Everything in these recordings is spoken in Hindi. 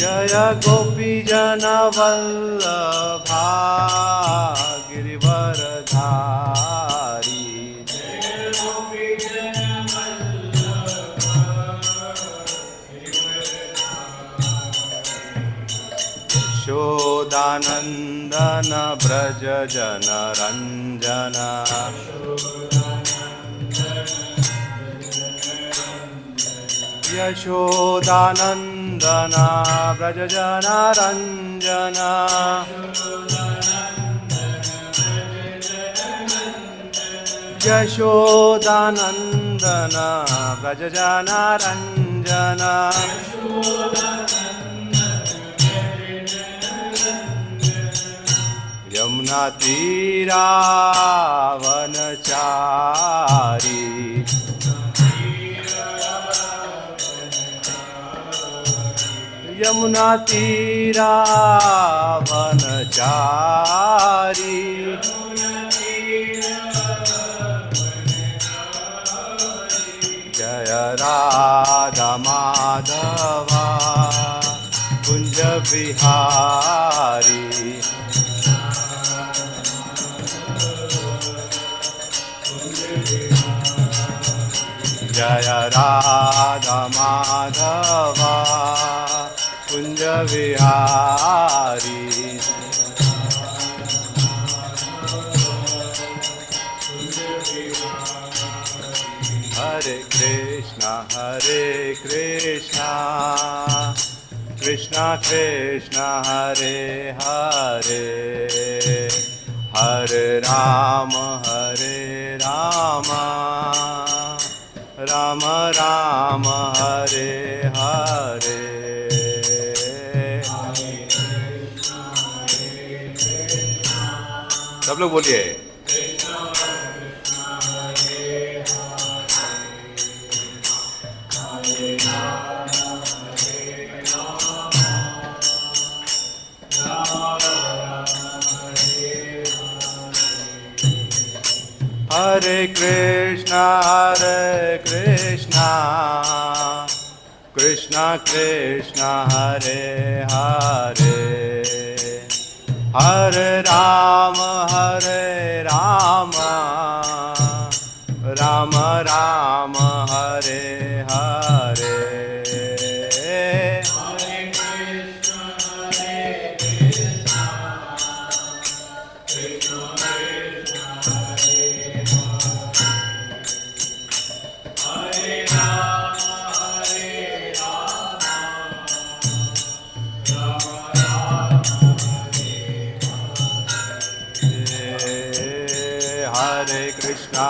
जय गोपी जन वल्लभा गिरिवरधारी। यशोदानंदन व्रज जन रंजन। यशोदानंदन व्रज जन रंजन। यशोदानंदन व्रज जन रंजन। यमुना तीरा वनचारी। यमुना तीरा वनचारी। जय राधा माधवा कुंज बिहारी। जय राधा माधवा कुंज विहारी। हरे कृष्णा कृष्णा कृष्णा हरे हरे, हरे राम राम राम हरे हरे। सब लोग बोलिए हरे कृष्णा कृष्णा कृष्णा हरे हरे, हरे राम राम राम हरे हरे। हरे कृष्णा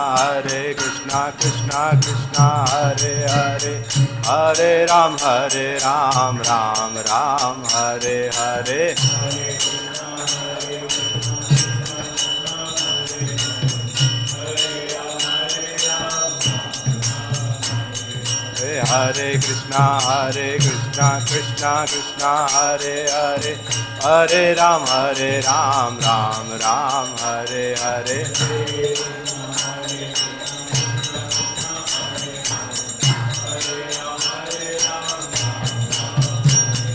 कृष्णा कृष्णा हरे हरे, हरे राम राम राम हरे हरे। हरे कृष्णा कृष्णा कृष्णा हरे हरे, हरे राम राम राम हरे हरे।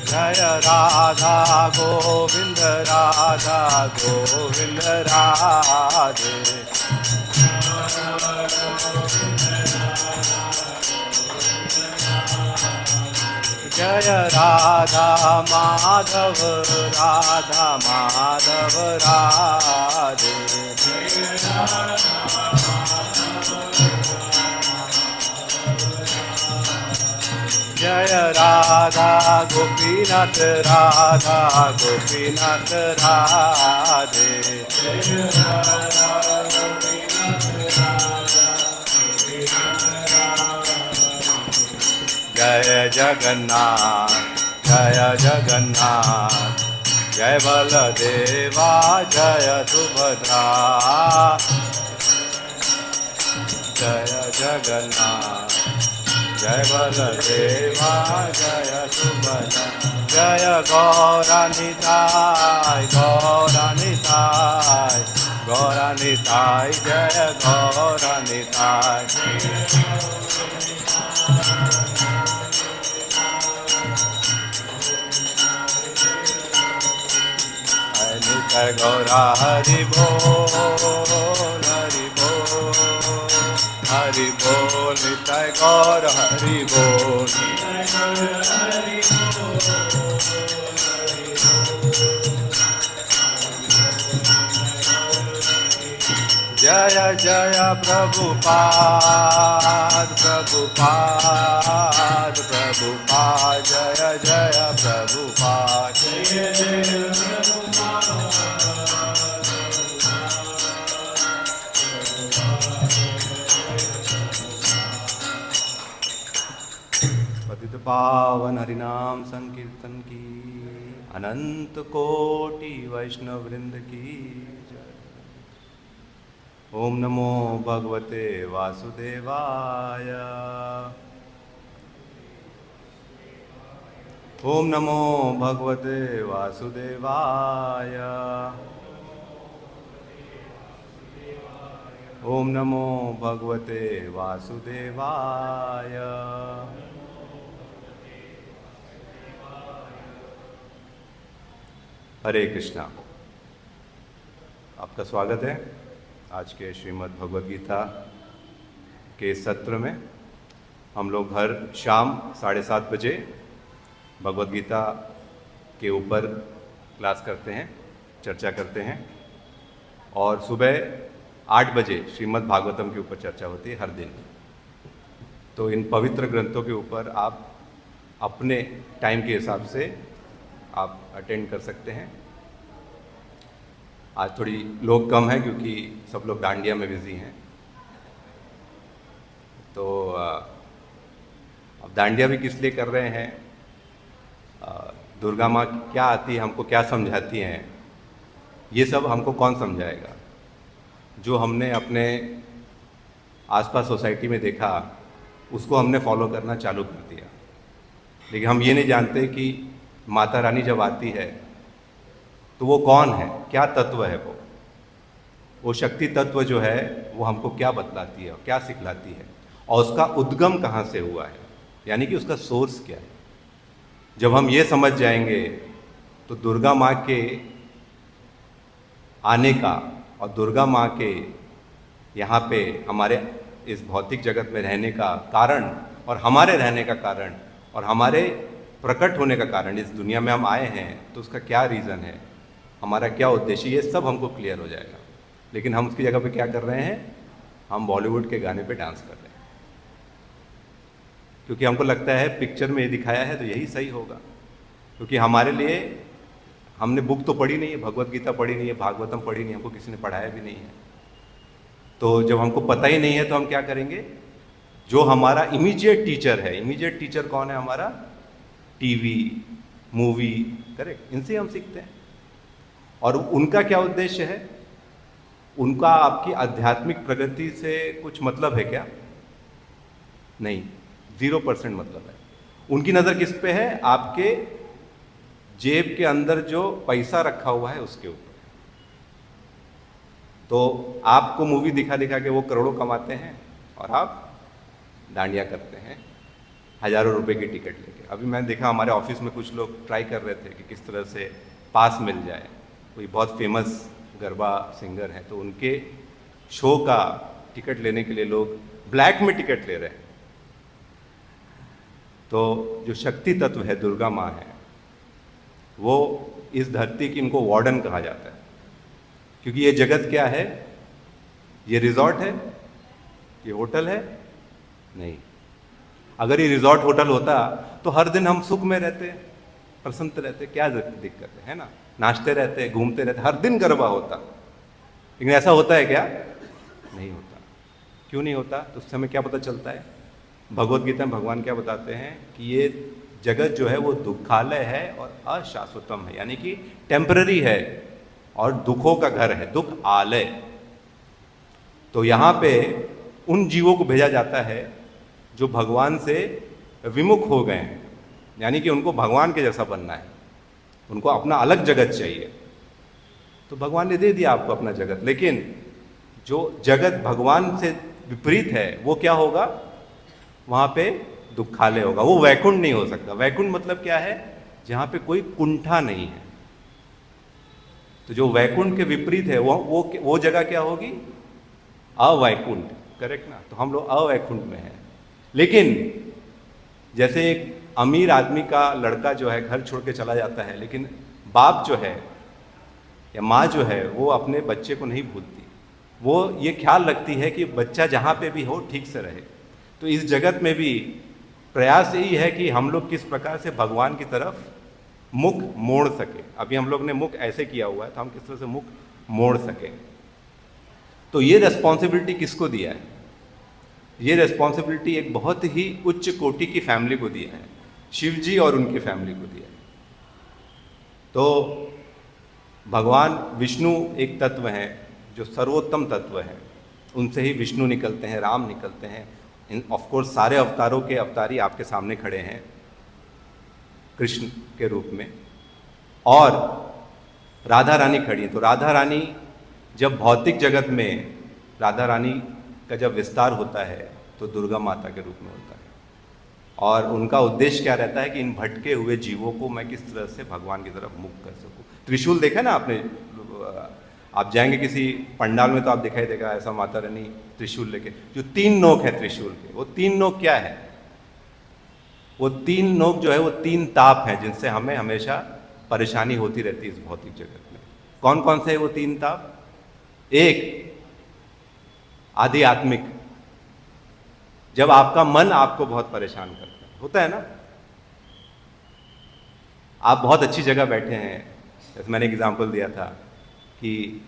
जय राधा गोविंद राधे। जय राधा माधव राधे। जय राधा गोपीनाथ राधे। जय जगन्नाथ जय बलदेवा जय सुभद्रा। जय जगन्नाथ जय बलदेवा जय सुभद्रा। जय गौरानिताय गौरानिताय जय गौरानिताय निताय गौरा हरि बोल हरि बोल हरि बोल निताय गौर हरि बोल जय जय प्रभुपाद प्रभुपाद प्रभुपाद जय जय प्रभुपाद जय जय पतित पावन हरिनाम संकीर्तन की अनंत कोटि वैष्णव वृंद की जय। ओम नमो भगवते वासुदेवाय ओम नमो भगवते वासुदेवाय ओम नमो भगवते वासुदेवाय हरे कृष्णा। आपका स्वागत है आज के श्रीमद् भगवद गीता के सत्र में। हम लोग हर शाम 7:30 बजे भगवद गीता के ऊपर क्लास करते हैं, चर्चा करते हैं, और सुबह 8 बजे श्रीमद् भागवतम के ऊपर चर्चा होती है हर दिन। तो इन पवित्र ग्रंथों के ऊपर आप अपने टाइम के हिसाब से आप अटेंड कर सकते हैं। आज थोड़ी लोग कम हैं क्योंकि सब लोग डांडिया में बिजी हैं। तो अब डांडिया भी किस लिए कर रहे हैं, दुर्गा माँ क्या आती है, हमको क्या समझाती हैं, ये सब हमको कौन समझाएगा। जो हमने अपने आसपास सोसाइटी में देखा उसको हमने फॉलो करना चालू कर दिया, लेकिन हम ये नहीं जानते कि माता रानी जब आती है तो वो कौन है, क्या तत्व है वो शक्ति तत्व जो है वो हमको क्या बतलाती है, क्या सिखलाती है, और उसका उद्गम कहाँ से हुआ है, यानी कि उसका सोर्स क्या है। जब हम ये समझ जाएंगे तो दुर्गा माँ के आने का और दुर्गा माँ के यहाँ पे हमारे इस भौतिक जगत में रहने का कारण और हमारे रहने का कारण और हमारे प्रकट होने का कारण, इस दुनिया में हम आए हैं तो उसका क्या रीज़न है, हमारा क्या उद्देश्य, ये सब हमको क्लियर हो जाएगा। लेकिन हम उसकी जगह पे क्या कर रहे हैं, हम बॉलीवुड के गाने पे डांस कर रहे हैं, क्योंकि हमको लगता है पिक्चर में ये दिखाया है तो यही सही होगा। क्योंकि हमारे लिए हमने बुक तो पढ़ी नहीं है, भगवत गीता पढ़ी नहीं है, भागवतम पढ़ी नहीं है, हमको किसी ने पढ़ाया भी नहीं है। तो जब हमको पता ही नहीं है तो हम क्या करेंगे, जो हमारा इमीडिएट टीचर है, इमीडिएट टीचर कौन है हमारा, टीवी, मूवी, करेक्ट, इनसे हम सीखते हैं। और उनका क्या उद्देश्य है, उनका आपकी आध्यात्मिक प्रगति से कुछ मतलब है क्या, नहीं, 0% मतलब है। उनकी नज़र किस पे है, आपके जेब के अंदर जो पैसा रखा हुआ है उसके ऊपर। तो आपको मूवी दिखा दिखा के वो करोड़ों कमाते हैं और आप डांडिया करते हैं हज़ारों रुपए की टिकट लेके। अभी मैंने देखा हमारे ऑफिस में कुछ लोग ट्राई कर रहे थे कि किस तरह से पास मिल जाए। कोई बहुत फेमस गरबा सिंगर है तो उनके शो का टिकट लेने के लिए लोग ब्लैक में टिकट ले रहे हैं। तो जो शक्ति तत्व है, दुर्गा माँ है, वो इस धरती की, इनको वार्डन कहा जाता है। क्योंकि ये जगत क्या है, ये रिजॉर्ट है, ये होटल है नहीं। अगर ये रिजॉर्ट होटल होता तो हर दिन हम सुख में रहते, प्रसन्न रहते, क्या दिक्कत है ना, नाचते रहते, घूमते रहते, हर दिन गरबा होता। लेकिन ऐसा होता है क्या, नहीं होता। क्यों नहीं होता, तो उस समय क्या पता चलता है, भगवद गीता में भगवान क्या बताते हैं कि ये जगत जो है वो दुखालय है और अशाश्वतम है, यानी कि टेम्पररी है और दुखों का घर है, दुख आलय। तो यहाँ पे उन जीवों को भेजा जाता है जो भगवान से विमुख हो गए हैं, यानी कि उनको भगवान के जैसा बनना है, उनको अपना अलग जगत चाहिए। तो भगवान ने दे दिया आपको अपना जगत, लेकिन जो जगत भगवान से विपरीत है वो क्या होगा? वहां पे दुखालय होगा, वो वैकुंठ नहीं हो सकता। वैकुंठ मतलब क्या है? जहां पे कोई कुंठा नहीं है। तो जो वैकुंठ के विपरीत है वो जगह क्या होगी? अवैकुंठ, करेक्ट ना? तो हम लोग अवैकुंठ में हैं। लेकिन जैसे एक अमीर आदमी का लड़का जो है घर छोड़ के चला जाता है, लेकिन बाप जो है या माँ जो है वो अपने बच्चे को नहीं भूलती, वो ये ख्याल रखती है कि बच्चा जहाँ पे भी हो ठीक से रहे। तो इस जगत में भी प्रयास यही है कि हम लोग किस प्रकार से भगवान की तरफ मुख मोड़ सके। अभी हम लोग ने मुख ऐसे किया हुआ है, तो हम किस तरह से मुख मोड़ सके। तो ये रेस्पॉन्सिबिलिटी किसको दिया है? ये रेस्पॉन्सिबिलिटी एक बहुत ही उच्च कोटि की फैमिली को दिया है, शिव जी और उनकी फैमिली को दिया है। तो भगवान विष्णु एक तत्व हैं जो सर्वोत्तम तत्व हैं, उनसे ही विष्णु निकलते हैं, राम निकलते हैं। इन ऑफकोर्स सारे अवतारों के अवतारी आपके सामने खड़े हैं कृष्ण के रूप में, और राधा रानी खड़ी हैं। तो राधा रानी जब भौतिक जगत में राधा रानी का जब विस्तार होता है तो दुर्गा माता के रूप में होता है, और उनका उद्देश्य क्या रहता है कि इन भटके हुए जीवों को मैं किस तरह से भगवान की तरफ मुख कर सकूं। त्रिशूल देखा ना आपने? आप जाएंगे किसी पंडाल में तो आप दिखाई देगा ऐसा माता रानी त्रिशूल लेके, जो 3 नोक है त्रिशूल के। वो 3 नोक क्या है? वो 3 नोक जो है वो 3 ताप हैं जिनसे हमें हमेशा परेशानी होती रहती है इस भौतिक जगत में। कौन कौन से है वो 3 ताप? एक, आध्यात्मिक, जब आपका मन आपको बहुत परेशान करता है, होता है ना? आप बहुत अच्छी जगह बैठे हैं, जैसे मैंने एग्जाम्पल दिया था कि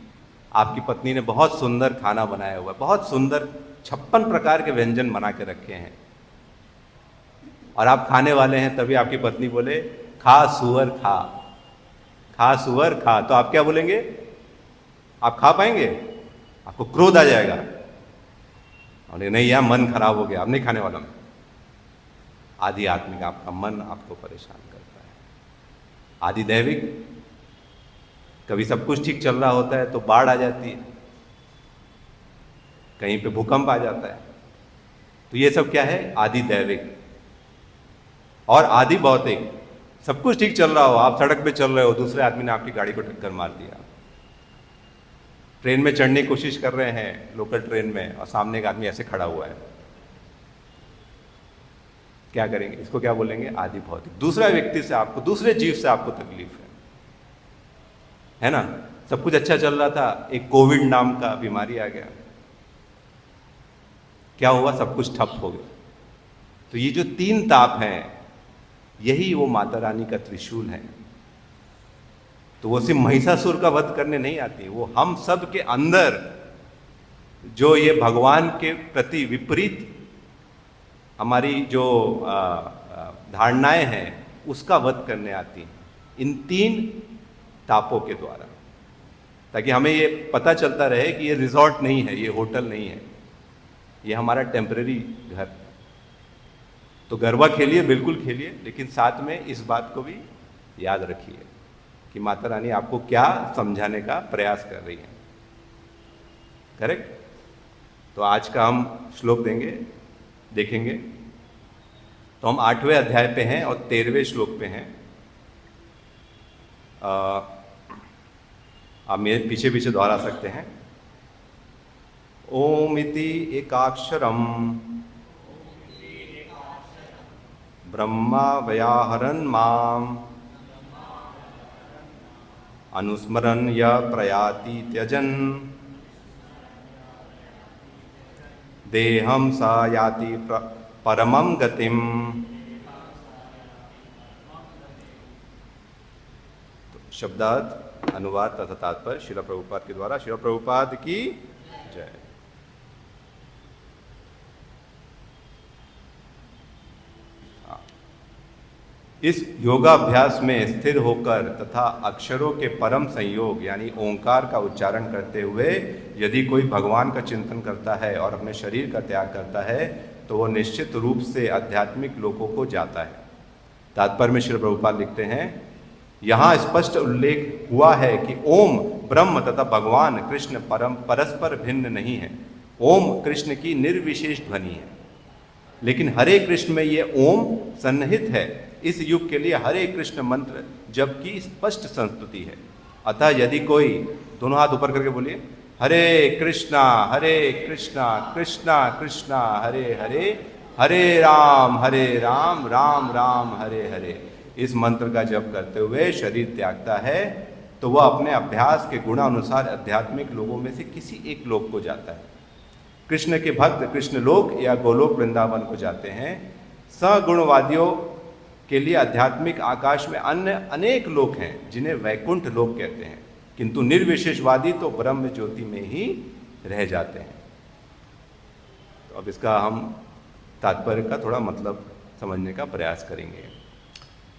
आपकी पत्नी ने बहुत सुंदर खाना बनाया हुआ है, बहुत सुंदर 56 प्रकार के व्यंजन बना के रखे हैं, और आप खाने वाले हैं, तभी आपकी पत्नी बोले खा सुअर खा, खा सुअर खा, तो आप क्या बोलेंगे? आप खा पाएंगे? आपको क्रोध आ जाएगा, और नहीं यार मन खराब हो गया, अब नहीं खाने वाला मैं। आदि आत्मिक, आपका मन आपको परेशान करता है। आदि दैविक, कभी सब कुछ ठीक चल रहा होता है तो बाढ़ आ जाती है, कहीं पे भूकंप आ जाता है, तो ये सब क्या है? आदि दैविक। और आदि भौतिक, सब कुछ ठीक चल रहा हो, आप सड़क पे चल रहे हो, दूसरे आदमी ने आपकी गाड़ी को टक्कर मार दिया, ट्रेन में चढ़ने की कोशिश कर रहे हैं लोकल ट्रेन में, और सामने एक आदमी ऐसे खड़ा हुआ है, क्या करेंगे? इसको क्या बोलेंगे? आदि भौतिक। दूसरा व्यक्ति से आपको, दूसरे जीव से आपको तकलीफ है ना? सब कुछ अच्छा चल रहा था, एक कोविड नाम का बीमारी आ गया, क्या हुआ? सब कुछ ठप हो गया। तो ये जो 3 ताप हैं, यही वो माता रानी का त्रिशूल है। तो वो सिर्फ महिषासुर का वध करने नहीं आती, वो हम सब के अंदर जो ये भगवान के प्रति विपरीत हमारी जो धारणाएं हैं उसका वध करने आती हैं, इन 3 तापों के द्वारा, ताकि हमें ये पता चलता रहे कि ये रिजॉर्ट नहीं है, ये होटल नहीं है, ये हमारा टेम्परेरी घर। तो गरबा खेलिए, बिल्कुल खेलिए, लेकिन साथ में इस बात को भी याद रखिए कि माता रानी आपको क्या समझाने का प्रयास कर रही है। करेक्ट? तो आज का हम श्लोक देखेंगे। तो हम 8वें अध्याय पे हैं और 13वें श्लोक पे हैं। आप मेरे पीछे पीछे दोहरा सकते हैं। ओम इति एकाक्षरम ब्रह्मा व्याहरन् माम अनुस्मरन् य प्रयाति त्यजन् देहं स याति परमं गतिम। तो शब्दार्थ, अनुवाद तथा तात्पर्य श्रील प्रभुपाद के द्वारा। श्रील प्रभुपाद की जय। इस योगाभ्यास में स्थिर होकर तथा अक्षरों के परम संयोग यानी ओंकार का उच्चारण करते हुए यदि कोई भगवान का चिंतन करता है और अपने शरीर का त्याग करता है तो वह निश्चित रूप से आध्यात्मिक लोकों को जाता है। तात्पर्य में श्री प्रभुपाद लिखते हैं, यहाँ स्पष्ट उल्लेख हुआ है कि ओम ब्रह्म तथा भगवान कृष्ण परस्पर भिन्न नहीं है। ओम कृष्ण की निर्विशेष ध्वनि है, लेकिन हरे कृष्ण में ये ओम सन्निहित है। इस युग के लिए हरे कृष्ण मंत्र जबकि स्पष्ट संस्तुति है। अतः यदि कोई, दोनों हाथ ऊपर करके बोलिए, हरे कृष्णा कृष्णा कृष्णा हरे हरे, हरे राम राम राम हरे हरे, इस मंत्र का जप करते हुए शरीर त्यागता है तो वह अपने अभ्यास के गुणानुसार आध्यात्मिक लोगों में से किसी एक लोक को जाता है। कृष्ण के भक्त कृष्ण लोक या गोलोक वृंदावन को जाते हैं। सगुणवादियों के लिए आध्यात्मिक आकाश में अन्य अनेक लोक हैं जिन्हें वैकुंठ लोक कहते हैं, किंतु निर्विशेषवादी तो ब्रह्म ज्योति में ही रह जाते हैं। तो अब इसका हम तात्पर्य का थोड़ा मतलब समझने का प्रयास करेंगे।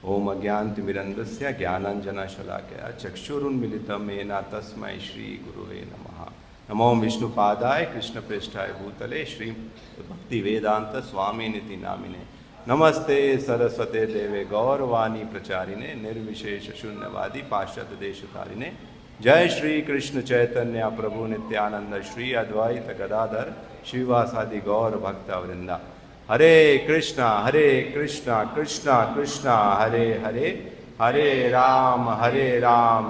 ओम अज्ञानतिमिरन्धस्य ज्ञानाञ्जनशलाकया चक्षुरुन्मीलितं येन तस्मै श्री गुरुवे नमः। नमो विष्णुपादाय कृष्णप्रेष्ठाय भूतले श्री भक्तिवेदांत स्वामिनिति नामिने। नमस्ते सरस्वते देवे गौरवाणी प्रचारिणे निर्विशेष शून्यवादी पाश्चात्य देशतारिणे। जय श्री कृष्ण चैतन्य प्रभु नित्यानंद श्री अद्वैत गदाधर श्रीवासादि गौर भक्त वृंदा। हरे कृष्णा कृष्णा कृष्णा हरे हरे, हरे राम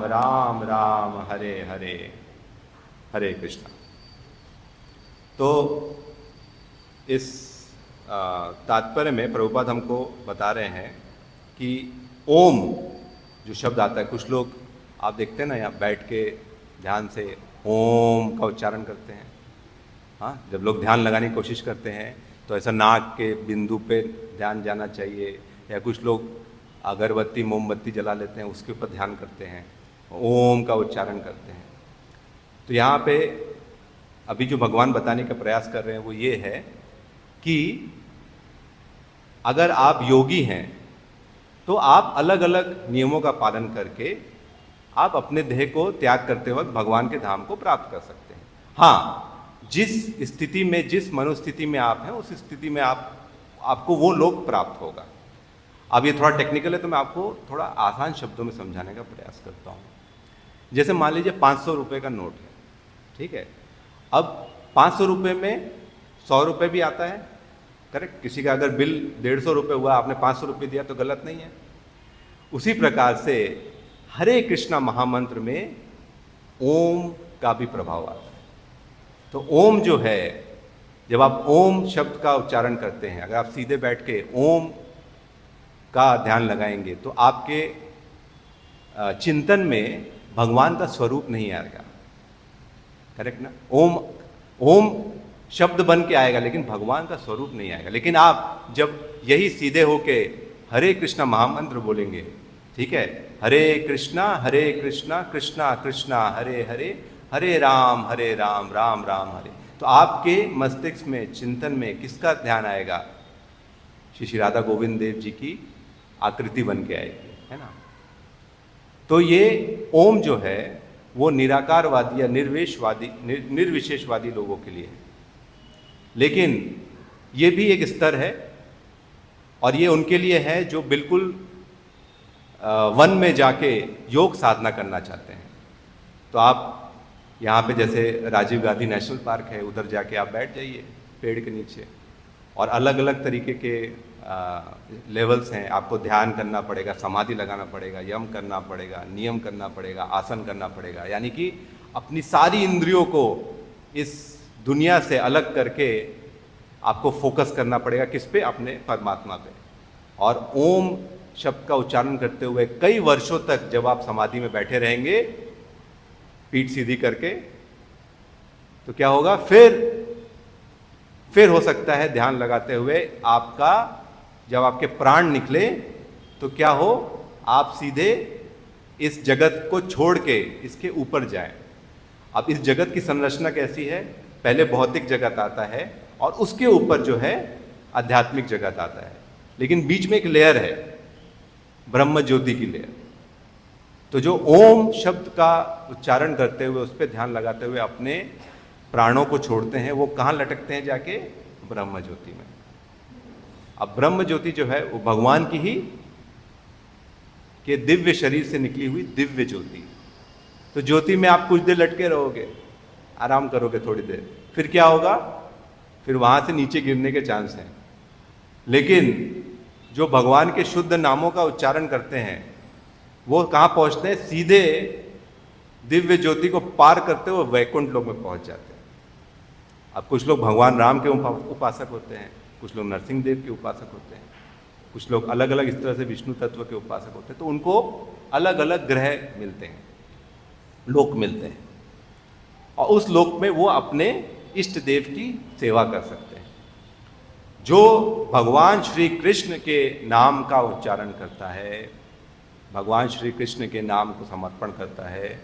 राम राम हरे हरे, हरे कृष्णा। तो इस तात्पर्य में प्रभुपाद हमको बता रहे हैं कि ओम जो शब्द आता है, कुछ लोग आप देखते हैं ना यहाँ बैठ के ध्यान से ओम का उच्चारण करते हैं। हाँ, जब लोग ध्यान लगाने की कोशिश करते हैं तो ऐसा नाक के बिंदु पे ध्यान जाना चाहिए, या कुछ लोग अगरबत्ती मोमबत्ती जला लेते हैं उसके ऊपर ध्यान करते हैं, ओम का उच्चारण करते हैं। तो यहाँ पे अभी जो भगवान बताने का प्रयास कर रहे हैं वो ये है कि अगर आप योगी हैं तो आप अलग अलग नियमों का पालन करके आप अपने देह को त्याग करते वक्त भगवान के धाम को प्राप्त कर सकते हैं। हाँ, जिस स्थिति में, जिस मनोस्थिति में आप हैं उस स्थिति में आपको वो लोक प्राप्त होगा। अब ये थोड़ा टेक्निकल है तो मैं आपको थोड़ा आसान शब्दों में समझाने का प्रयास करता हूँ। जैसे मान लीजिए 500 रुपये का नोट है, ठीक है। अब 500 रुपये में 100 रुपये भी आता है, करेक्ट। किसी का अगर बिल 150 रुपये हुआ, आपने 500 रुपये दिया तो गलत नहीं है। उसी प्रकार से हरे कृष्णा महामंत्र में ओम का भी प्रभाव आता है। तो ओम जो है, जब आप ओम शब्द का उच्चारण करते हैं, अगर आप सीधे बैठ के ओम का ध्यान लगाएंगे तो आपके चिंतन में भगवान का स्वरूप नहीं आएगा, करेक्ट ना। ओम शब्द बन के आएगा लेकिन भगवान का स्वरूप नहीं आएगा। लेकिन आप जब यही सीधे होके हरे कृष्णा महामंत्र बोलेंगे, ठीक है, हरे कृष्णा कृष्णा कृष्णा हरे हरे, हरे राम राम राम हरे, तो आपके मस्तिष्क में, चिंतन में किसका ध्यान आएगा? श्री राधा गोविंद देव जी की आकृति बन के आएगी, है ना। तो ये ओम जो है वो निराकारवादी या निर्विशेषवादी लोगों के लिए है। लेकिन ये भी एक स्तर है, और ये उनके लिए है जो बिल्कुल वन में जाके योग साधना करना चाहते हैं। तो आप यहाँ पे जैसे राजीव गांधी नेशनल पार्क है, उधर जाके आप बैठ जाइए पेड़ के नीचे, और अलग अलग तरीके के लेवल्स हैं। आपको ध्यान करना पड़ेगा, समाधि लगाना पड़ेगा, यम करना पड़ेगा, नियम करना पड़ेगा, आसन करना पड़ेगा, यानी कि अपनी सारी इंद्रियों को इस दुनिया से अलग करके आपको फोकस करना पड़ेगा। किस पे? अपने परमात्मा पे। और ओम शब्द का उच्चारण करते हुए कई वर्षों तक जब आप समाधि में बैठे रहेंगे पीठ सीधी करके, तो क्या होगा? फिर हो सकता है ध्यान लगाते हुए आपका, जब आपके प्राण निकले तो क्या हो, आप सीधे इस जगत को छोड़ के इसके ऊपर जाएं। अब इस जगत की संरचना कैसी है? पहले भौतिक जगत आता है और उसके ऊपर जो है आध्यात्मिक जगत आता है, लेकिन बीच में एक लेयर है, ब्रह्म ज्योति की लेयर। तो जो ओम शब्द का उच्चारण करते हुए, उस पर ध्यान लगाते हुए अपने प्राणों को छोड़ते हैं, वो कहाँ लटकते हैं? जाके ब्रह्म ज्योति में। अब ब्रह्म ज्योति जो है वो भगवान की ही के दिव्य शरीर से निकली हुई दिव्य ज्योति, तो ज्योति में आप कुछ देर लटके रहोगे, आराम करोगे थोड़ी देर, फिर क्या होगा, फिर वहां से नीचे गिरने के चांस हैं। लेकिन जो भगवान के शुद्ध नामों का उच्चारण करते हैं वो कहाँ पहुंचते हैं, सीधे दिव्य ज्योति को पार करते हुए वैकुंठ लोक में पहुंच जाते हैं। अब कुछ लोग भगवान राम के उपासक होते हैं, कुछ लोग नरसिंह देव के उपासक होते हैं, कुछ लोग अलग अलग इस तरह से विष्णु तत्व के उपासक होते हैं। तो उनको अलग अलग ग्रह मिलते हैं, लोक मिलते हैं, और उस लोक में वो अपने इष्ट देव की सेवा कर सकते हैं। जो भगवान श्री कृष्ण के नाम का उच्चारण करता है, भगवान श्री कृष्ण के नाम को समर्पण करता है,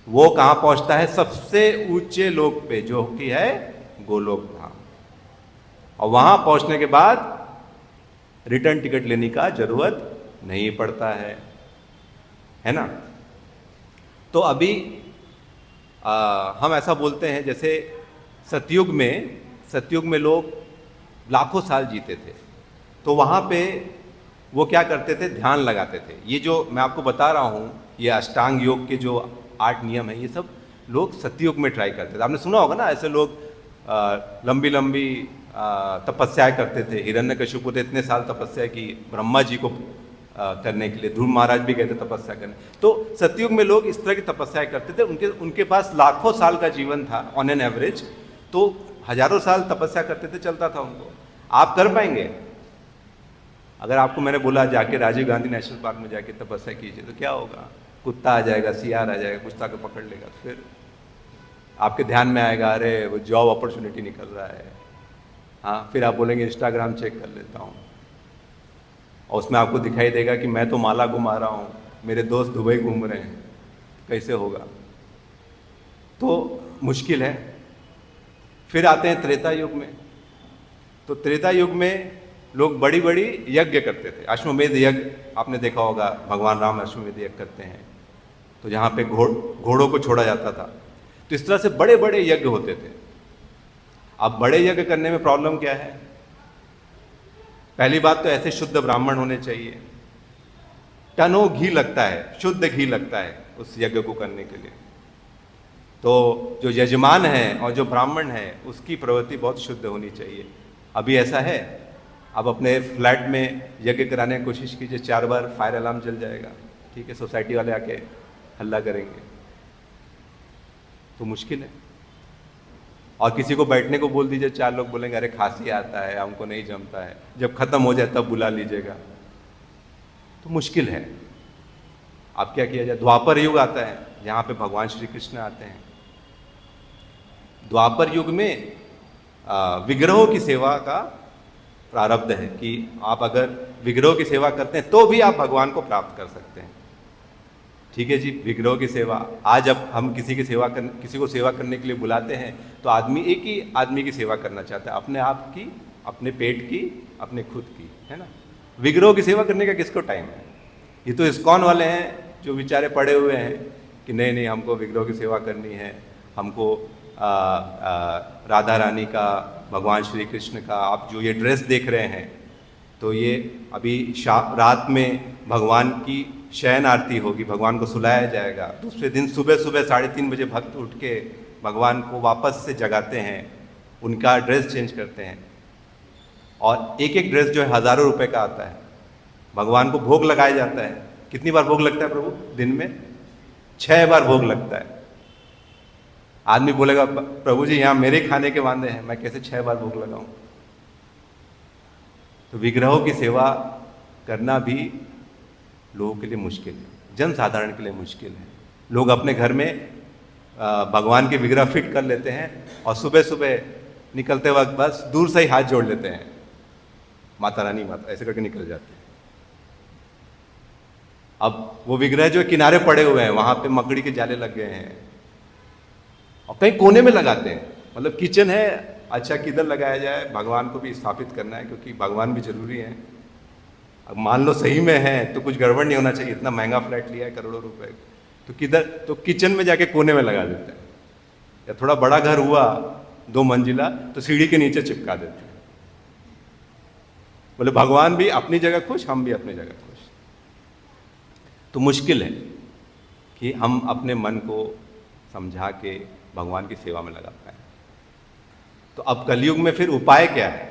वो कहाँ पहुंचता है, सबसे ऊंचे लोक पे, जो कि है गोलोक धाम। और वहां पहुंचने के बाद रिटर्न टिकट लेने का जरूरत नहीं पड़ता है ना। तो अभी हम ऐसा बोलते हैं जैसे सतयुग में लोग लाखों साल जीते थे, तो वहाँ पे वो क्या करते थे, ध्यान लगाते थे। ये जो मैं आपको बता रहा हूँ, ये अष्टांग योग के जो 8 नियम है, ये सब लोग सतयुग में ट्राई करते थे। आपने सुना होगा ना, ऐसे लोग लंबी लंबी तपस्याएं करते थे। हिरण्यकशिपु ने इतने साल तपस्या की ब्रह्मा जी को करने के लिए, ध्रुव महाराज भी गए थे तपस्या करने। तो सतयुग में लोग इस तरह की तपस्याएं करते थे। उनके पास लाखों साल का जीवन था ऑन एन एवरेज, तो हजारों साल तपस्या करते थे, चलता था उनको। आप कर पाएंगे? अगर आपको मैंने बोला जाके राजीव गांधी नेशनल पार्क में जाके तपस्या कीजिए, तो क्या होगा, कुत्ता आ जाएगा, सियार आ जाएगा, कुछ आके पकड़ लेगा। फिर आपके ध्यान में आएगा, अरे वो जॉब अपॉर्चुनिटी निकल रहा है। हाँ, फिर आप बोलेंगे इंस्टाग्राम चेक कर लेता हूँ, और उसमें आपको दिखाई देगा कि मैं तो माला घुमा रहा हूँ, मेरे दोस्त दुबई घूम रहे हैं, कैसे होगा? तो मुश्किल है। फिर आते हैं त्रेता युग में। तो त्रेता युग में लोग बड़ी बड़ी यज्ञ करते थे। अश्वमेध यज्ञ आपने देखा होगा, भगवान राम अश्वमेध यज्ञ करते हैं, तो जहाँ पे घोड़ों को छोड़ा जाता था। तो इस तरह से बड़े बड़े यज्ञ होते थे। अब बड़े यज्ञ करने में प्रॉब्लम क्या है? पहली बात तो ऐसे शुद्ध ब्राह्मण होने चाहिए, टनों घी लगता है, शुद्ध घी लगता है उस यज्ञ को करने के लिए। तो जो यजमान है और जो ब्राह्मण है, उसकी प्रवृत्ति बहुत शुद्ध होनी चाहिए। अभी ऐसा है, आप अपने फ्लैट में यज्ञ कराने की कोशिश कीजिए, 4 बार फायर अलार्म जल जाएगा, ठीक है, सोसाइटी वाले आके हल्ला करेंगे, तो मुश्किल है। और किसी को बैठने को बोल दीजिए, 4 लोग बोलेंगे अरे खांसी आता है, हमको नहीं जमता है, जब खत्म हो जाए तब बुला लीजिएगा, तो मुश्किल है। अब क्या किया जाए? द्वापर युग आता है, जहाँ पे भगवान श्री कृष्ण आते हैं। द्वापर युग में विग्रहों की सेवा का प्रारब्ध है कि आप अगर विग्रहों की सेवा करते हैं तो भी आप भगवान को प्राप्त कर सकते हैं। ठीक है जी, विग्रहों की सेवा। आज अब हम किसी को सेवा करने के लिए बुलाते हैं, तो आदमी एक ही आदमी की सेवा करना चाहता है, अपने आप की, अपने पेट की, अपने खुद की, है ना। विग्रहों की सेवा करने का किसको टाइम है? ये तो इस्कॉन वाले हैं जो बेचारे पड़े हुए हैं कि नहीं नहीं, हमको विग्रहों की सेवा करनी है, हमको राधा रानी का, भगवान श्री कृष्ण का। आप जो ये ड्रेस देख रहे हैं, तो ये अभी रात में भगवान की शयन आरती होगी, भगवान को सुलाया जाएगा। दूसरे दिन सुबह सुबह 3:30 बजे भक्त उठ के भगवान को वापस से जगाते हैं, उनका ड्रेस चेंज करते हैं, और एक एक ड्रेस जो है हज़ारों रुपए का आता है। भगवान को भोग लगाया जाता है। कितनी बार भोग लगता है प्रभु? दिन में 6 बार भोग लगता है। आदमी बोलेगा प्रभु जी यहाँ मेरे खाने के वादे हैं, मैं कैसे 6 बार भोग लगाऊं? तो विग्रहों की सेवा करना भी लोगों के लिए मुश्किल है, जनसाधारण के लिए मुश्किल है। लोग अपने घर में भगवान के विग्रह फिट कर लेते हैं, और सुबह सुबह निकलते वक्त बस दूर से ही हाथ जोड़ लेते हैं, माता रानी माता ऐसे करके निकल जाते हैं। अब वो विग्रह जो किनारे पड़े हुए हैं, वहां पे मकड़ी के जाले लग गए हैं, और कहीं कोने में लगाते हैं। मतलब किचन है, अच्छा किधर लगाया जाए? भगवान को भी स्थापित करना है, क्योंकि भगवान भी जरूरी है। अब मान लो सही में है तो कुछ गड़बड़ नहीं होना चाहिए, इतना महंगा फ्लैट लिया है करोड़ों रुपए, तो किधर? तो किचन में जाके कोने में लगा देते हैं। या थोड़ा बड़ा घर हुआ 2 मंजिला, तो सीढ़ी के नीचे चिपका देते हैं। बोले भगवान भी अपनी जगह खुश, हम भी अपनी जगह खुश। तो मुश्किल है। कि हम अपने मन को समझा के भगवान की सेवा में लगा पाए। तो अब कलयुग में फिर उपाय क्या है?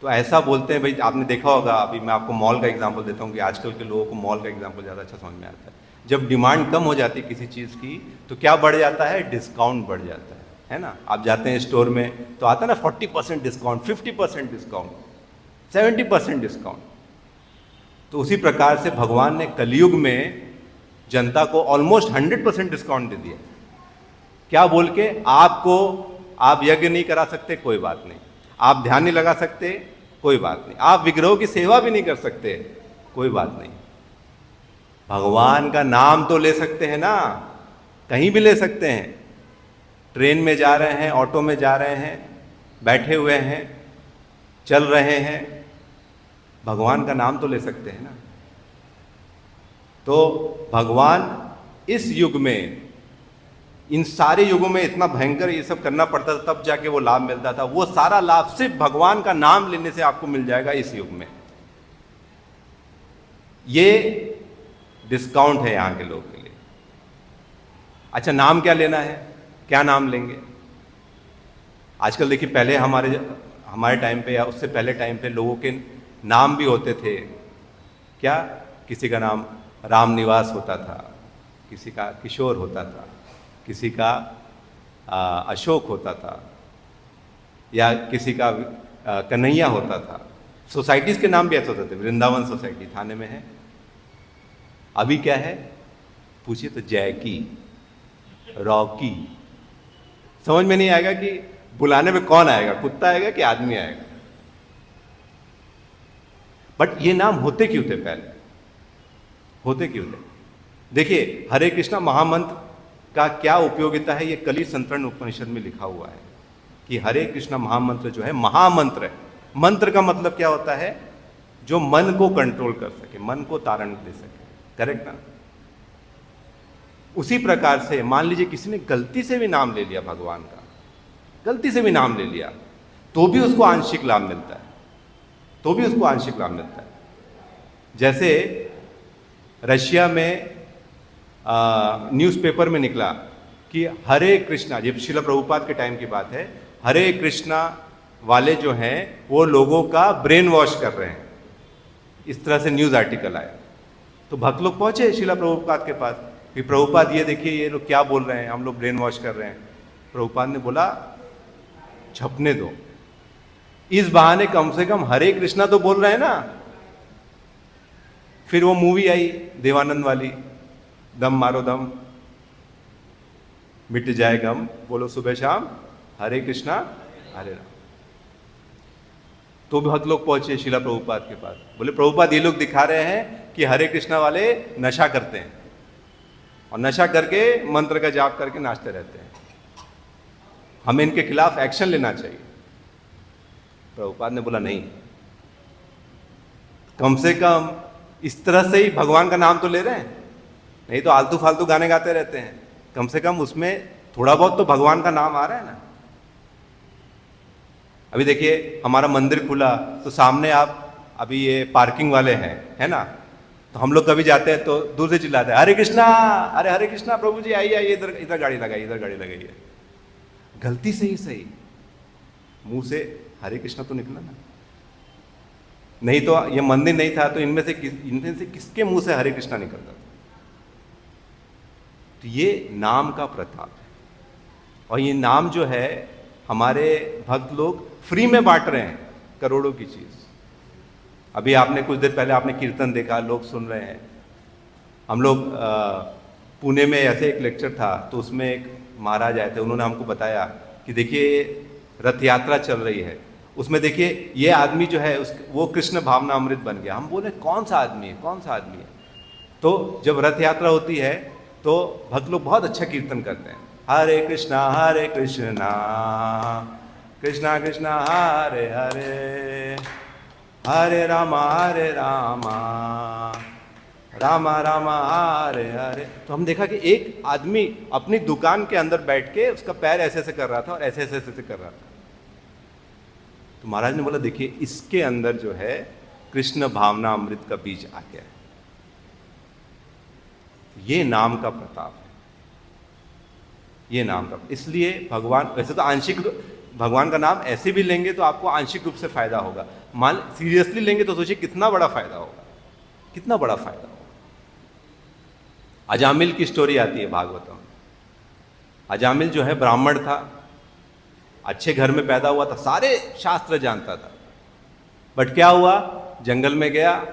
तो ऐसा बोलते हैं भाई, आपने देखा होगा, अभी मैं आपको मॉल का एग्जांपल देता हूँ कि आजकल के लोगों को मॉल का एग्जांपल ज़्यादा अच्छा समझ में आता है। जब डिमांड कम हो जाती है किसी चीज़ की तो क्या बढ़ जाता है? डिस्काउंट बढ़ जाता है ना। आप जाते हैं स्टोर में तो आता है ना 40% डिस्काउंट, 50% डिस्काउंट, 70% डिस्काउंट। तो उसी प्रकार से भगवान ने कलयुग में जनता को ऑलमोस्ट 100% डिस्काउंट दे दिया। क्या बोल के? आपको, आप यज्ञ नहीं करा सकते, कोई बात नहीं। आप ध्यान नहीं लगा सकते, कोई बात नहीं। आप विग्रहों की सेवा भी नहीं कर सकते, कोई बात नहीं। भगवान का नाम तो ले सकते हैं ना, कहीं भी ले सकते हैं। ट्रेन में जा रहे हैं, ऑटो में जा रहे हैं, बैठे हुए हैं, चल रहे हैं, भगवान का नाम तो ले सकते हैं ना। तो भगवान इस युग में, इन सारे युगों में इतना भयंकर ये सब करना पड़ता था, तब जाके वो लाभ मिलता था। वो सारा लाभ सिर्फ भगवान का नाम लेने से आपको मिल जाएगा इस युग में। ये डिस्काउंट है यहां के लोगों के लिए। अच्छा, नाम क्या लेना है? क्या नाम लेंगे? आजकल देखिए, पहले हमारे टाइम पे या उससे पहले टाइम पे लोगों के नाम भी होते थे। क्या? किसी का नाम राम निवास होता था, किसी का किशोर होता था, किसी का अशोक होता था, या किसी का कन्हैया होता था। सोसाइटीज़ के नाम भी ऐसे होते थे। वृंदावन सोसाइटी थाने में है। अभी क्या है पूछिए तो जैकी, रॉकी। समझ में नहीं आएगा कि बुलाने में कौन आएगा, कुत्ता आएगा कि आदमी आएगा। बट ये नाम होते क्यों थे पहले? होते क्यों थे? देखिए, हरे कृष्णा महामंत्र का क्या उपयोगिता है, ये कली संतरण उपनिषद में लिखा हुआ है कि हरे कृष्णा महामंत्र जो है महामंत्र है। मंत्र का मतलब क्या होता है? जो मन को कंट्रोल कर सके, मन को तारण दे सके। करेक्ट ना? उसी प्रकार से मान लीजिए किसी ने गलती से भी नाम ले लिया भगवान का, गलती से भी नाम ले लिया, तो भी उसको आंशिक लाभ मिलता है, तो भी उसको आंशिक लाभ मिलता है। जैसे रशिया में न्यूज़पेपर में निकला कि हरे कृष्णा, ये श्रील प्रभुपाद के टाइम की बात है, हरे कृष्णा वाले जो हैं वो लोगों का ब्रेन वॉश कर रहे हैं। इस तरह से न्यूज़ आर्टिकल आया। तो भक्त लोग पहुंचे श्रील प्रभुपाद के पास कि प्रभुपाद ये देखिए ये लोग क्या बोल रहे हैं, हम लोग ब्रेन वॉश कर रहे हैं। प्रभुपाद ने बोला छपने दो, इस बहाने कम से कम हरे कृष्णा तो बोल रहे हैं ना। फिर वो मूवी आई देवानंद वाली, दम मारो दम मिट जाए गम, बोलो सुबह शाम हरे कृष्णा हरे राम। तो भक्त लोग पहुंचे श्रील प्रभुपाद के पास, बोले प्रभुपाद ये लोग दिखा रहे हैं कि हरे कृष्णा वाले नशा करते हैं और नशा करके मंत्र का जाप करके नाचते रहते हैं, हमें इनके खिलाफ एक्शन लेना चाहिए। प्रभुपाद ने बोला नहीं, कम से कम इस तरह से ही भगवान का नाम तो ले रहे हैं, नहीं तो आलतू फालतू गाने गाते रहते हैं। कम से कम उसमें थोड़ा बहुत तो भगवान का नाम आ रहा है ना। अभी देखिए हमारा मंदिर खुला तो सामने आप, अभी ये पार्किंग वाले हैं है ना, तो हम लोग कभी जाते हैं तो दूर से चिल्लाते हैं हरे कृष्णा, अरे हरे कृष्णा प्रभु जी आइए आइए, इधर इधर गाड़ी लगाइए, इधर गाड़ी लगाइए। गलती से ही सही मुंह से हरे कृष्णा तो निकला ना, नहीं तो ये मंदिर नहीं था तो इनमें से किसके मुंह से हरे कृष्णा निकलता था। तो ये नाम का प्रताप है, और ये नाम जो है हमारे भक्त लोग फ्री में बांट रहे हैं, करोड़ों की चीज। अभी आपने कुछ देर पहले आपने कीर्तन देखा, लोग सुन रहे हैं। हम लोग पुणे में ऐसे एक लेक्चर था तो उसमें एक महाराज आए थे, उन्होंने हमको बताया कि देखिए रथ यात्रा चल रही है, उसमें देखिए ये आदमी जो है वो कृष्ण भावना अमृत बन गया। हम बोले कौन सा आदमी है, कौन सा आदमी है? तो जब रथ यात्रा होती है तो भक्त लोग बहुत अच्छा कीर्तन करते हैं, हरे कृष्णा कृष्णा कृष्णा हरे हरे, हरे रामा रामा रामा हरे हरे। तो हम देखा कि एक आदमी अपनी दुकान के अंदर बैठ के उसका पैर ऐसे ऐसे कर रहा था और ऐसे ऐसे ऐसे कर रहा था। तो महाराज ने बोला देखिए इसके अंदर जो है कृष्ण भावना अमृत का बीज आ गया है। ये नाम का प्रताप है, ये नाम का। इसलिए भगवान, वैसे तो आंशिक, भगवान का नाम ऐसे भी लेंगे तो आपको आंशिक रूप से फायदा होगा, मान सीरियसली लेंगे तो सोचिए कितना बड़ा फायदा होगा, कितना बड़ा फायदा होगा। अजामिल की स्टोरी आती है भागवतम। अजामिल जो है ब्राह्मण था, अच्छे घर में पैदा हुआ था, सारे शास्त्र जानता था, बट क्या हुआ, जंगल में गया,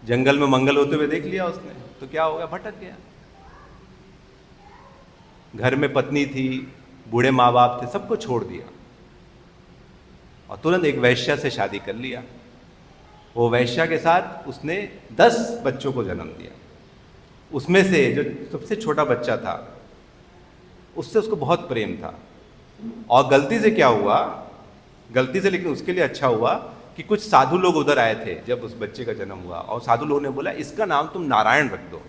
जंगल में मंगल होते हुए देख लिया उसने, तो क्या हो गया, भटक गया। घर में पत्नी थी, बूढ़े माँ बाप थे, सबको छोड़ दिया और तुरंत एक वैश्या से शादी कर लिया। वो वैश्या के साथ उसने 10 बच्चों को जन्म दिया। उसमें से जो सबसे छोटा बच्चा था, उससे उसको बहुत प्रेम था। और गलती से क्या हुआ, गलती से, लेकिन उसके लिए अच्छा हुआ कि कुछ साधु लोग उधर आए थे जब उस बच्चे का जन्म हुआ, और साधु लोगों ने बोला इसका नाम तुम नारायण रख दो।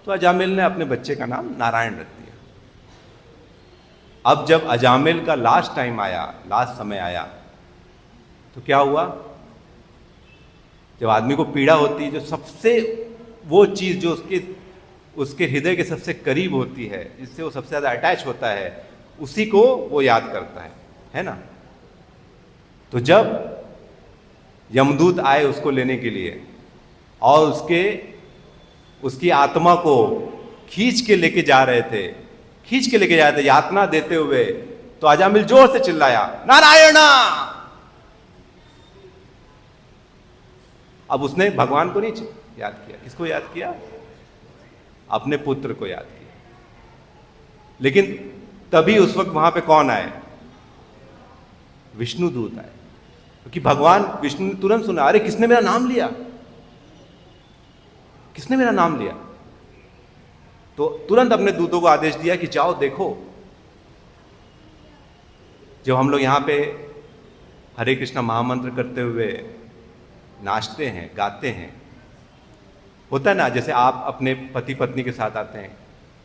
तो अजामिल ने अपने बच्चे का नाम नारायण रख दिया। अब जब अजामिल का लास्ट टाइम आया, लास्ट समय आया, तो क्या हुआ, जब आदमी को पीड़ा होती है, जो सबसे वो चीज जो उसके हृदय के सबसे करीब होती है, जिससे वो सबसे ज्यादा अटैच होता है, उसी को वो याद करता है ना। तो जब यमदूत आए उसको लेने के लिए और उसकी आत्मा को खींच के लेके जा रहे थे, यातना देते हुए, तो अजामिल जोर से चिल्लाया, नारायणा। अब उसने भगवान को नहीं याद किया, किसको याद किया, अपने पुत्र को याद किया। लेकिन तभी उस वक्त वहां पे कौन आए, विष्णु दूत आए, क्योंकि भगवान विष्णु ने तुरंत सुना, अरे किसने मेरा नाम लिया, किसने मेरा नाम लिया। तो तुरंत अपने दूतों को आदेश दिया कि जाओ देखो। जब हम लोग यहां पे हरे कृष्णा महामंत्र करते हुए नाचते हैं, गाते हैं, होता है ना, जैसे आप अपने पति पत्नी के साथ आते हैं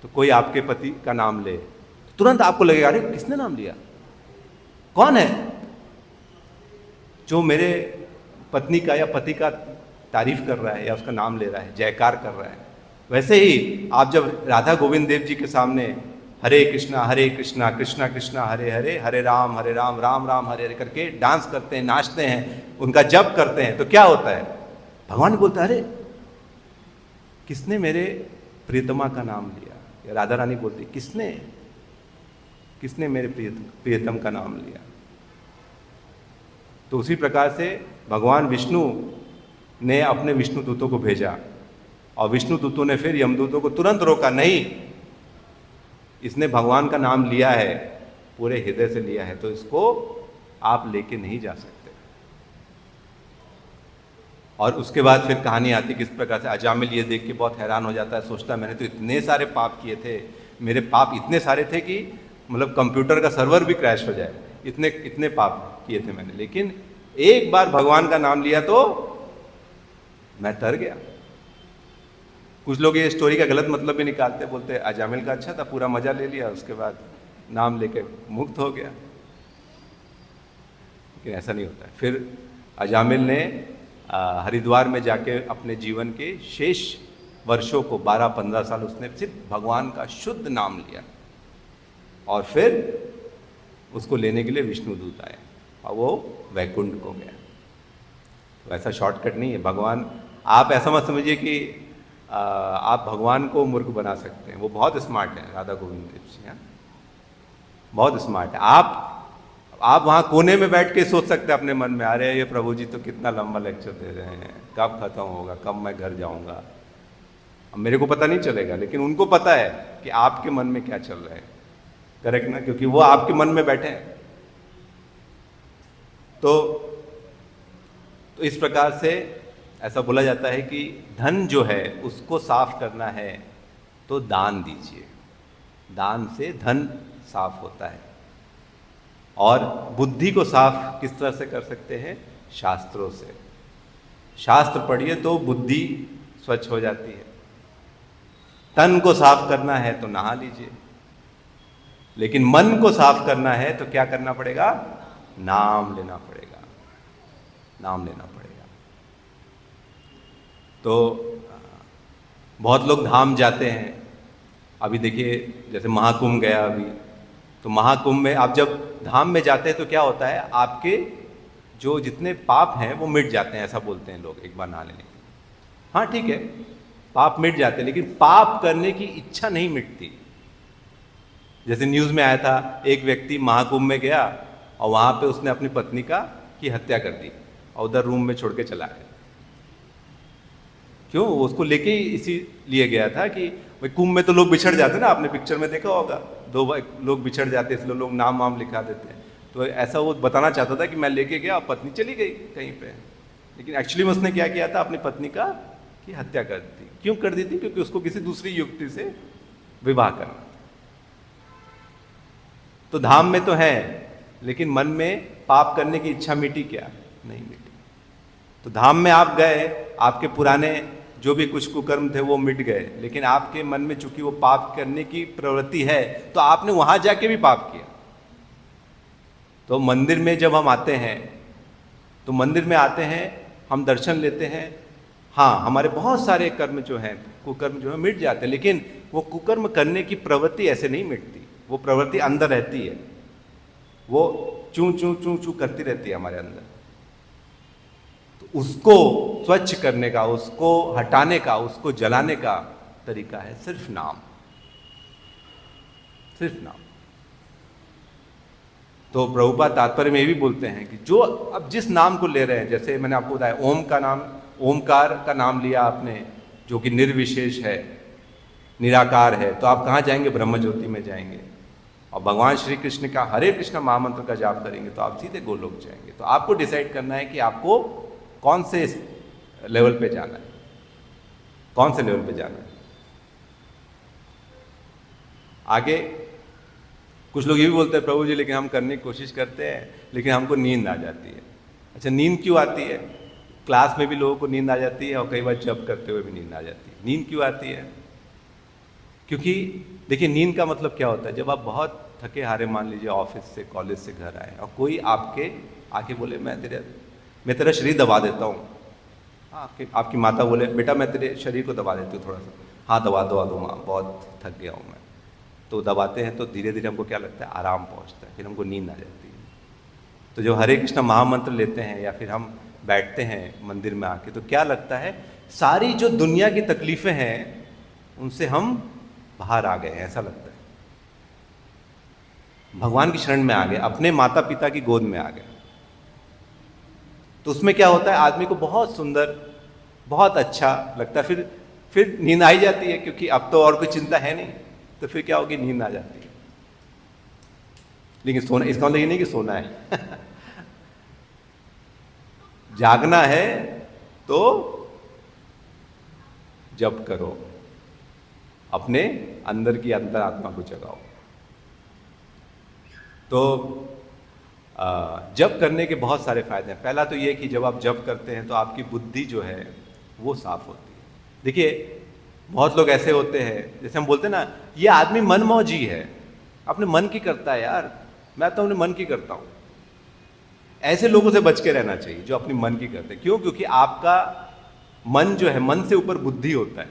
तो कोई आपके पति का नाम ले, तो तुरंत आपको लगेगा अरे किसने नाम लिया, कौन है जो मेरे पत्नी का या पति का तारीफ कर रहा है या उसका नाम ले रहा है, जयकार कर रहा है। वैसे ही आप जब राधा गोविंद देव जी के सामने हरे कृष्णा कृष्णा कृष्णा हरे हरे, हरे राम राम राम हरे हरे करके डांस करते हैं, नाचते हैं, उनका जप करते हैं, तो क्या होता है, भगवान बोलता है अरे किसने मेरे प्रियतमा का नाम लिया, या राधा रानी बोलती किसने मेरे प्रियतम का नाम लिया। तो उसी प्रकार से भगवान विष्णु ने अपने विष्णु दूतों को भेजा, और विष्णु दूतों ने फिर यमदूतों को तुरंत रोका, नहीं, इसने भगवान का नाम लिया है, पूरे हृदय से लिया है, तो इसको आप लेके नहीं जा सकते। और उसके बाद फिर कहानी आती किस प्रकार से, अजामिल ये देख के बहुत हैरान हो जाता है, सोचता है मैंने तो इतने सारे पाप किए थे, मेरे पाप इतने सारे थे कि मतलब कंप्यूटर का सर्वर भी क्रैश हो जाए, इतने पाप किए थे मैंने, लेकिन एक बार भगवान का नाम लिया तो मैं तर गया। कुछ लोग ये स्टोरी का गलत मतलब भी निकालते, बोलते अजामिल का अच्छा था, पूरा मजा ले लिया, उसके बाद नाम लेके मुक्त हो गया, लेकिन ऐसा नहीं होता है। फिर अजामिल ने हरिद्वार में जाके अपने जीवन के शेष वर्षों को 12-15 साल उसने सिर्फ भगवान का शुद्ध नाम लिया, और फिर उसको लेने के लिए विष्णु दूत आए और वो वैकुंठ को गया। तो ऐसा शॉर्टकट नहीं है भगवान, आप ऐसा मत समझिए कि आप भगवान को मूर्ख बना सकते हैं, वो बहुत स्मार्ट है, राधा गोविंद देव जी हैं, बहुत स्मार्ट है। आप वहाँ कोने में बैठ के सोच सकते हैं अपने मन में, अरे ये प्रभु जी तो कितना लंबा लेक्चर दे रहे हैं, कब खत्म होगा, कब मैं घर जाऊंगा, अब मेरे को पता नहीं चलेगा, लेकिन उनको पता है कि आपके मन में क्या चल रहा है, करेक्ट ना, क्योंकि वो आपके मन में बैठे हैं। तो इस प्रकार से ऐसा बोला जाता है कि धन जो है उसको साफ करना है तो दान दीजिए, दान से धन साफ होता है। और बुद्धि को साफ किस तरह से कर सकते हैं, शास्त्रों से, शास्त्र पढ़िए तो बुद्धि स्वच्छ हो जाती है। तन को साफ करना है तो नहा लीजिए, लेकिन मन को साफ करना है तो क्या करना पड़ेगा, नाम लेना पड़ेगा, नाम लेना पड़ेगा। तो बहुत लोग धाम जाते हैं। अभी देखिए जैसे महाकुंभ गया अभी, तो महाकुंभ में आप जब धाम में जाते हैं तो क्या होता है, आपके जो जितने पाप हैं वो मिट जाते हैं, ऐसा बोलते हैं लोग एक बार नहा लेने के। हाँ ठीक है, पाप मिट जाते हैं, लेकिन पाप करने की इच्छा नहीं मिटती। जैसे न्यूज़ में आया था, एक व्यक्ति महाकुंभ में गया और वहाँ पे उसने अपनी पत्नी की हत्या कर दी और उधर रूम में छोड़ के चला गया। क्यों? वो उसको लेके ही इसीलिए गया था कि भाई कुंभ में तो लोग बिछड़ जाते हैं ना, आपने पिक्चर में देखा होगा, दो लोग बिछड़ जाते हैं, इसलिए लोग नाम वाम लिखा देते हैं। तो ऐसा वो बताना चाहता था कि मैं लेके गया और पत्नी चली गई कहीं पे, लेकिन एक्चुअली में उसने क्या किया था, अपनी पत्नी की हत्या कर दी। क्यों कर दी थी? क्योंकि उसको किसी दूसरी युवती से विवाह करना था। तो धाम में तो है, लेकिन मन में पाप करने की इच्छा मिटी क्या? नहीं मिटी। तो धाम में आप गए, आपके पुराने जो भी कुछ कुकर्म थे वो मिट गए, लेकिन आपके मन में चूंकि वो पाप करने की प्रवृत्ति है तो आपने वहां जाके भी पाप किया। तो मंदिर में जब हम आते हैं, तो मंदिर में आते हैं, हम दर्शन लेते हैं, हाँ हमारे बहुत सारे कर्म जो हैं, कुकर्म जो है मिट जाते हैं, लेकिन वो कुकर्म करने की प्रवृत्ति ऐसे नहीं मिटती। वो प्रवृत्ति अंदर रहती है, वो चूं चूं चूं चूं करती रहती है हमारे अंदर। तो उसको स्वच्छ करने का, उसको हटाने का, उसको जलाने का तरीका है सिर्फ नाम, सिर्फ नाम। तो प्रभुपाद तात्पर्य में भी बोलते हैं कि जो अब जिस नाम को ले रहे हैं, जैसे मैंने आपको बताया ओम का नाम, ओमकार का नाम लिया आपने, जो कि निर्विशेष है, निराकार है, तो आप कहाँ जाएंगे? ब्रह्म ज्योति में जाएंगे। और भगवान श्री कृष्ण का हरे कृष्ण महामंत्र का जाप करेंगे तो आप सीधे गोलोक जाएंगे। तो आपको डिसाइड करना है कि आपको कौन से लेवल पे जाना है, कौन से लेवल पे जाना है। आगे कुछ लोग ये भी बोलते हैं, प्रभु जी लेकिन हम करने की कोशिश करते हैं लेकिन हमको नींद आ जाती है। अच्छा, नींद क्यों आती है? क्लास में भी लोगों को नींद आ जाती है और कई बार जब करते हुए भी नींद आ जाती है। नींद क्यों आती है? क्योंकि देखिए, नींद का मतलब क्या होता है, जब आप बहुत थके हारे, मान लीजिए ऑफिस से कॉलेज से घर आए और कोई आपके आके बोले मैं तेरा शरीर दबा देता हूँ। आपकी माता बोले बेटा मैं तेरे शरीर को दबा देती हूँ थोड़ा सा। हाँ दबा दो माँ, बहुत थक गया हूँ मैं। तो दबाते हैं तो धीरे धीरे हमको क्या लगता है, आराम पहुँचता है, फिर हमको नींद आ जाती है। तो जो हरे कृष्ण महामंत्र लेते हैं या फिर हम बैठते हैं मंदिर में आके, तो क्या लगता है, सारी जो दुनिया की तकलीफ़ें हैं उनसे हम बाहर आ गए, ऐसा लगता है। भगवान की शरण में आ गए, अपने माता पिता की गोद में आ गए। तो उसमें क्या होता है, आदमी को बहुत सुंदर, बहुत अच्छा लगता है। फिर नींद आई जाती है, क्योंकि अब तो और कोई चिंता है नहीं, तो फिर क्या होगी, नींद आ जाती है। लेकिन सोना, इसका मतलब ये नहीं कि सोना है जागना है तो जप करो, अपने अंदर की अंतरात्मा को जगाओ। तो जप करने के बहुत सारे फायदे हैं। पहला तो ये कि जब आप जप करते हैं तो आपकी बुद्धि जो है वो साफ होती है। देखिए, बहुत लोग ऐसे होते हैं, जैसे हम बोलते हैं ना, ये आदमी मनमौजी है, अपने मन की करता है। यार मैं तो अपने मन की करता हूँ। ऐसे लोगों से बच के रहना चाहिए जो अपनी मन की करते हैं। क्यों? क्योंकि आपका मन जो है, मन से ऊपर बुद्धि होता है।